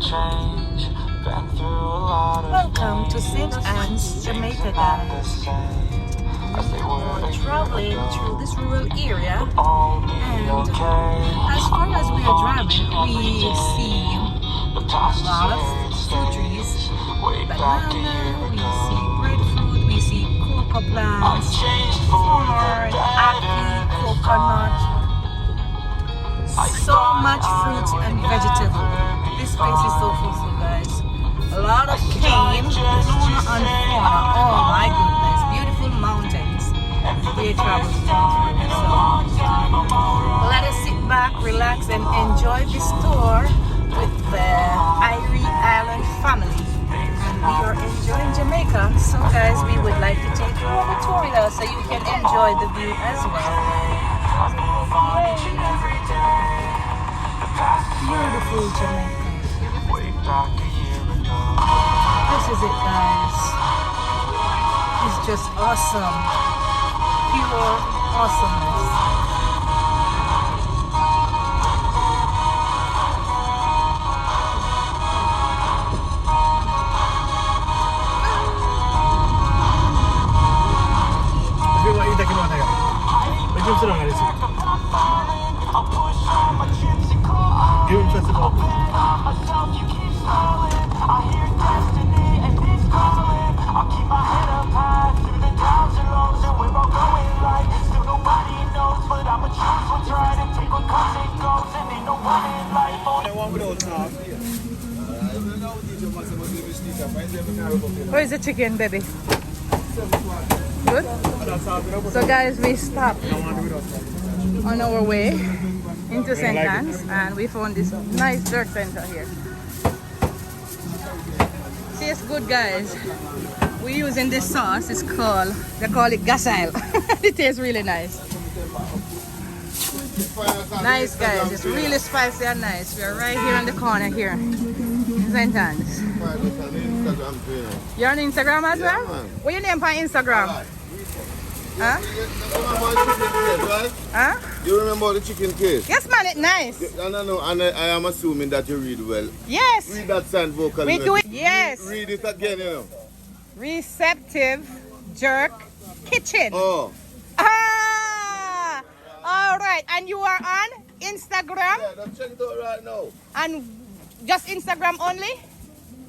Welcome to St. Anne's, Jamaica, guys. We're traveling through this rural area, and as far as we are driving, we see a lot of fruit trees, banana, we see breadfruit, we see cocoa plants, corn, ackee, coconut, so much fruits and vegetable. This place is so full, guys. A lot of cane, flora and fauna. Oh my goodness, beautiful mountains. We travel through. So let us sit back, relax, and enjoy this tour with the Irie Island family. And we are enjoying Jamaica. So guys, we would like to take you on a tour with us so you can enjoy the view as well. Beautiful Jamaica. This is it, guys. It's just awesome. Pure awesomeness. Where's the chicken, baby? Good? So guys, we stopped on our way into St. Anne's and we found this nice jerk center here. Tastes good, guys. We're using this sauce. It's called, they call it gasile. It tastes really nice. Nice, guys. It's really spicy and nice. We are right here on the corner here in St. Anne's. You're on Instagram as well? What's your name on Instagram? Huh? Huh? You remember the chicken case? Yes, man, it's nice. No, and I am assuming that you read well. Yes. Read that sign vocal. We do it. Yes. Read it again, you know. Receptive Jerk Kitchen. Oh. Ah! All right. And you are on Instagram? Yeah, I'm checking it out right now. And just Instagram only?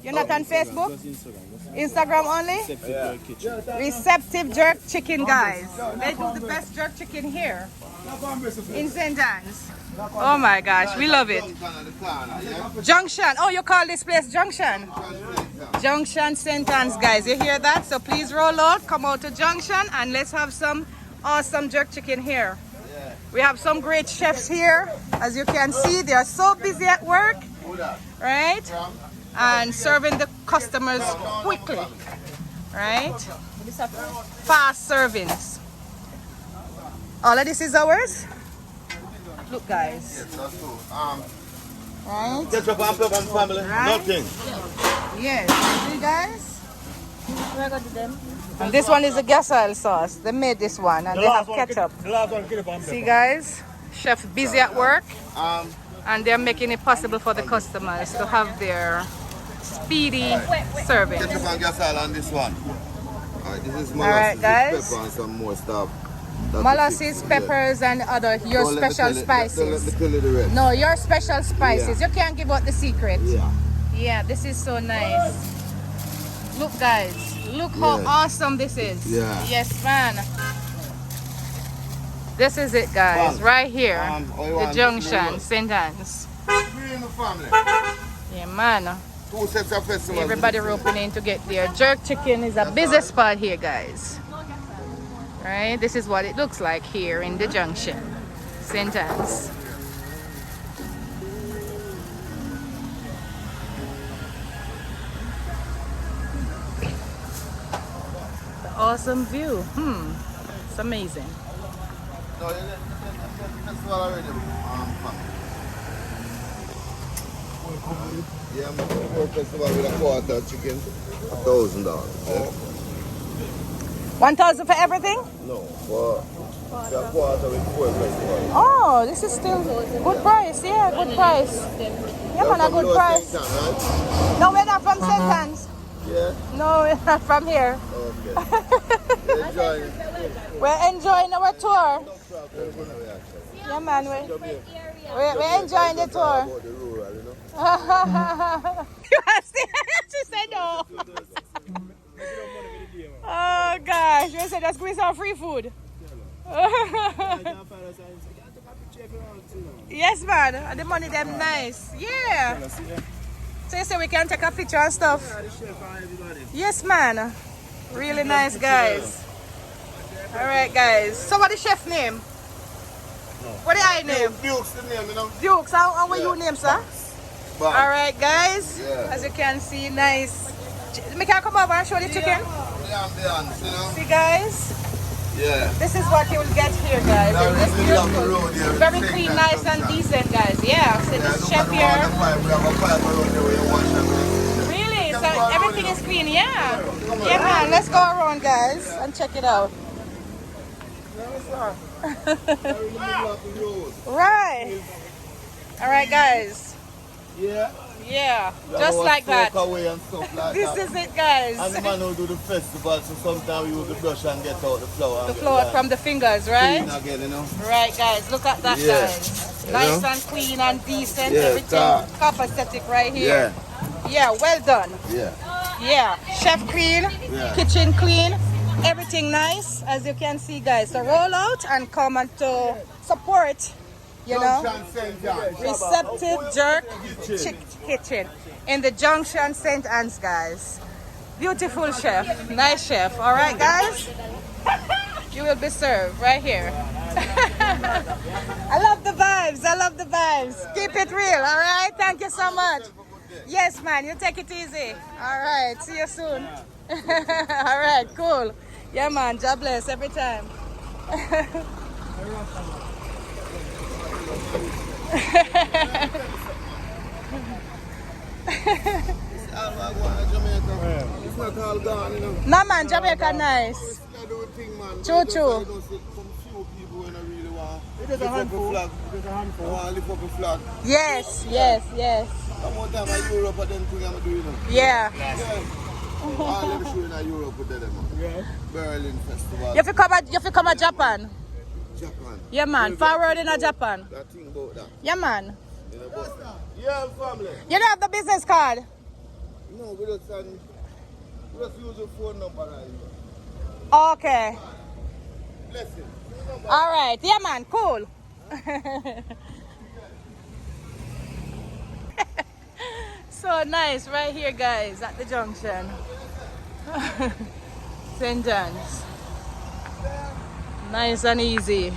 You're not on Facebook? Instagram only? Yeah. Receptive Jerk Chicken, guys. They do the best jerk chicken here in St. Anne's. Oh my gosh, we love it. Junction. Oh, you call this place Junction? Junction St. Anne's, guys. You hear that? So please roll out, come out to Junction, and let's have some awesome jerk chicken here. We have some great chefs here. As you can see, they are so busy at work, right? And serving the customers quickly, right? Fast servings. All of this is ours. Look, guys. Right? Get up and pepper family. Right? Nothing. Yes. See, guys? And this one is the gas oil sauce. They made this one, and they have ketchup. See, guys? Chef busy at work, and they're making it possible for the customers to have their speedy service. Ketchup and gas oil on this one. Alright, this is molasses, Alright, guys. pepper and some more stuff. Molasses, peppers, and other your special spices. No, your special spices. You can't give out the secret. Yeah, this is so nice. Look, guys. Look how awesome this is. Yeah. Yes, man. This is it, guys. Right here. The Junction, St. Anne's. Yeah, man. 2 sets of festivals. Everybody roping in to get there. Jerk chicken is a busy spot here, guys. Right? This is what it looks like here in the Junction, St. Anne's. The awesome view. It's amazing. No, festival already. Yeah, I'm going to festival with a quarter chicken, $1,000. 1,000 for everything? No, for the quarter with 4 festival. Oh, this is still good price. Yeah, good price. Yeah, man, a good price. Right? No, we're not from St. Anne's. Yeah. No, we're not from here. Okay. Enjoy it. We're enjoying our tour. No problem. Yeah, man, we're enjoying the tour. About the rural, you know. She said no. Oh gosh, we said let's give me some free food. Yes, man, and the money them nice. Yeah. So you say we can take a picture and stuff. Yes, man. Really nice, guys. All right, guys. So what is chef name? What is I name? Duke's the name, you know. Dukes. How will you name, sir? Bob. All right, guys. Yeah. As you can see, nice. Me can come over and show the chicken. Yeah, you know. See, guys. Yeah. This is what you will get here, guys. Now It's we love the road here. very clean, nice, and decent, guys. Yeah. So this chef here. We have a pipe around there where you wash them. Really? So everything is clean. Yeah. Yeah, man. Let's go around, guys, and check it out. Right. All right, guys. Yeah. Yeah. Just like that. Away and stuff like This that. is it, guys. And the man who do the festival, so sometimes we use the brush and get out the flour. The flour from the fingers, right? Clean again, you know. Right, guys. Look at that, Yeah. guys. Nice and clean and decent. Yeah, Everything copacetic right here. Yeah, well done. Yeah. Yeah, chef clean, Yeah. kitchen clean, everything nice, as you can see, guys. So roll out and come and to support, you know, receptive jerk kitchen in the Junction St. Anne's, guys. Beautiful chef, nice chef. All right, guys, you will be served right here. I love the vibes. I love the vibes. Keep it real. All right. Thank you so much. Yes, man. You take it easy. All right. See you soon. All right. Cool. Yeah, man. God bless every time. It's not all gone, you know. No, man. Jamaica nice. True, true. It is a handful. It is a handful. I want to lift up a flag. Yes, yes, yes. Some more time in Europe, I don't think I'm doing it. Yeah. All them show in Europe with them. Yeah. Berlin Festival. You have to come at Japan. Japan. Yeah, man. Forward in a Japan. That thing about that. Yeah, man. Yeah, family. You don't have the business card? No, we just use your phone number right here. Okay. Blessing. All right. Yeah, man. Cool. So nice right here, guys, at the junction. St. John's. Nice and easy.